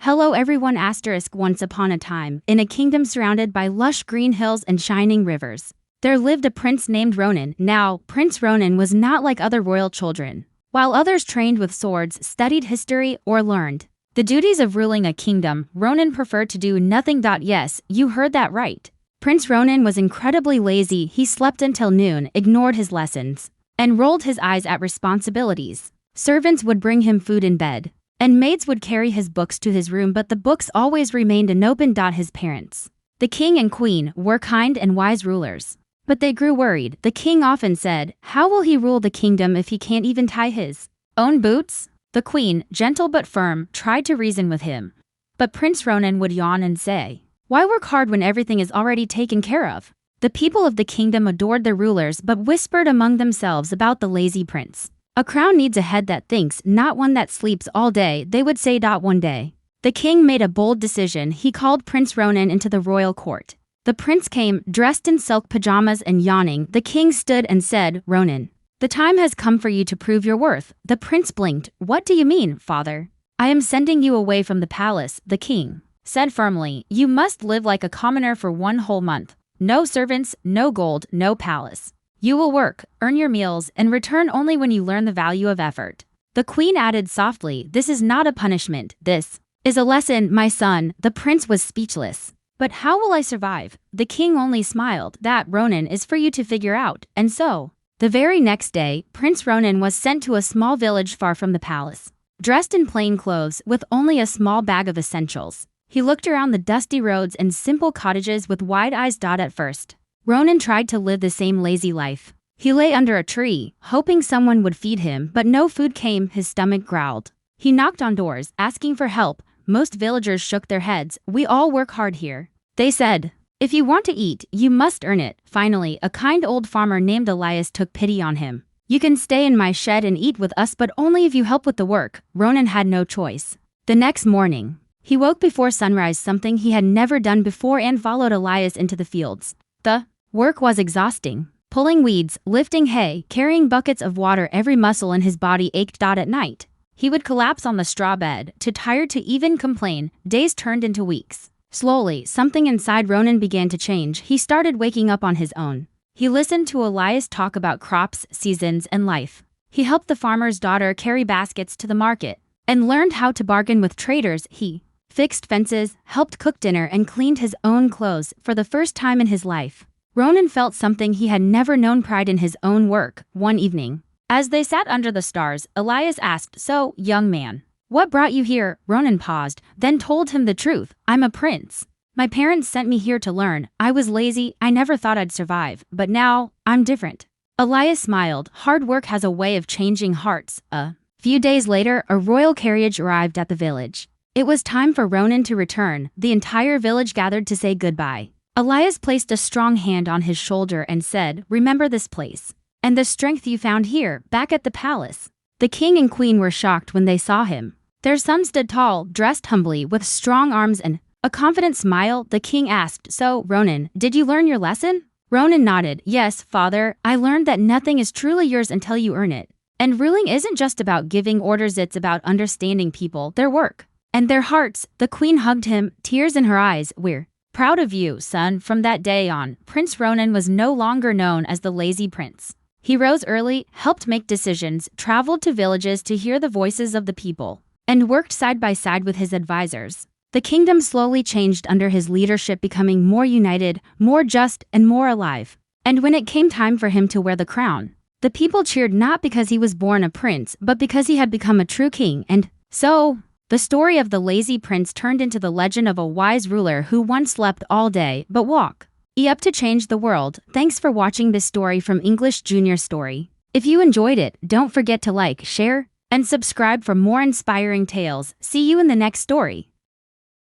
Hello everyone asterisk once upon a time, in a kingdom surrounded by lush green hills and shining rivers, there lived a prince named Ronan. Now, Prince Ronan was not like other royal children. While others trained with swords, studied history, or learned the duties of ruling a kingdom, Ronan preferred to do nothing. Yes, you heard that right. Prince Ronan was incredibly lazy. He slept until noon, ignored his lessons, and rolled his eyes at responsibilities. Servants would bring him food in bed, and maids would carry his books to his room, but the books always remained unopened. His parents, the king and queen, were kind and wise rulers, but they grew worried. The king often said, "How will he rule the kingdom if he can't even tie his own boots?" The queen, gentle but firm, tried to reason with him, but Prince Ronan would yawn and say, "Why work hard when everything is already taken care of?" The people of the kingdom adored their rulers but whispered among themselves about the lazy prince. "A crown needs a head that thinks, not one that sleeps all day," they would say. One day, the king made a bold decision. He called Prince Ronan into the royal court. The prince came, dressed in silk pajamas and yawning. The king stood and said, "Ronan, the time has come for you to prove your worth." The prince blinked. "What do you mean, father?" "I am sending you away from the palace," the king said firmly. "You must live like a commoner for 1 whole month. No servants, no gold, no palace. You will work, earn your meals, and return only when you learn the value of effort." The queen added softly, "This is not a punishment. This is a lesson, my son." The prince was speechless. "But how will I survive?" The king only smiled. "That, Ronan, is for you to figure out." And so, the very next day, Prince Ronan was sent to a small village far from the palace. Dressed in plain clothes, with only a small bag of essentials, he looked around the dusty roads and simple cottages with wide eyes. At first, Ronan tried to live the same lazy life. He lay under a tree, hoping someone would feed him, but no food came. His stomach growled. He knocked on doors, asking for help. Most villagers shook their heads. "We all work hard here," they said. "If you want to eat, you must earn it." Finally, a kind old farmer named Elias took pity on him. "You can stay in my shed and eat with us, but only if you help with the work." Ronan had no choice. The next morning, he woke before sunrise, something he had never done before, and followed Elias into the fields. The work was exhausting. Pulling weeds, lifting hay, carrying buckets of water, every muscle in his body ached. At night, he would collapse on the straw bed, too tired to even complain. Days turned into weeks. Slowly, something inside Ronan began to change. He started waking up on his own. He listened to Elias talk about crops, seasons, and life. He helped the farmer's daughter carry baskets to the market, and learned how to bargain with traders. He fixed fences, helped cook dinner, and cleaned his own clothes. For the first time in his life, Ronan felt something he had never known: pride in his own work. One evening, as they sat under the stars, Elias asked, "So, young man, what brought you here?" Ronan paused, then told him the truth. "I'm a prince. My parents sent me here to learn. I was lazy, I never thought I'd survive, but now, I'm different." Elias smiled. Hard work has a way of changing hearts. A few days later, a royal carriage arrived at the village. It was time for Ronan to return. The entire village gathered to say goodbye. Elias placed a strong hand on his shoulder and said, "Remember this place, and the strength you found here, back at the palace." The king and queen were shocked when they saw him. Their son stood tall, dressed humbly, with strong arms and a confident smile. The king asked, "So, Ronan, did you learn your lesson?" Ronan nodded. "Yes, father, I learned that nothing is truly yours until you earn it. And ruling isn't just about giving orders, it's about understanding people, their work, and their hearts." The queen hugged him, tears in her eyes. "We're proud of you, son." From that day on, Prince Ronan was no longer known as the lazy prince. He rose early, helped make decisions, traveled to villages to hear the voices of the people, and worked side by side with his advisors. The kingdom slowly changed under his leadership, becoming more united, more just, and more alive. And when it came time for him to wear the crown, the people cheered, not because he was born a prince, but because he had become a true king. And so, the story of the lazy prince turned into the legend of a wise ruler who once slept all day but woke up to change the world. Thanks for watching this story from English Junior Story. If you enjoyed it, don't forget to like, share, and subscribe for more inspiring tales. See you in the next story.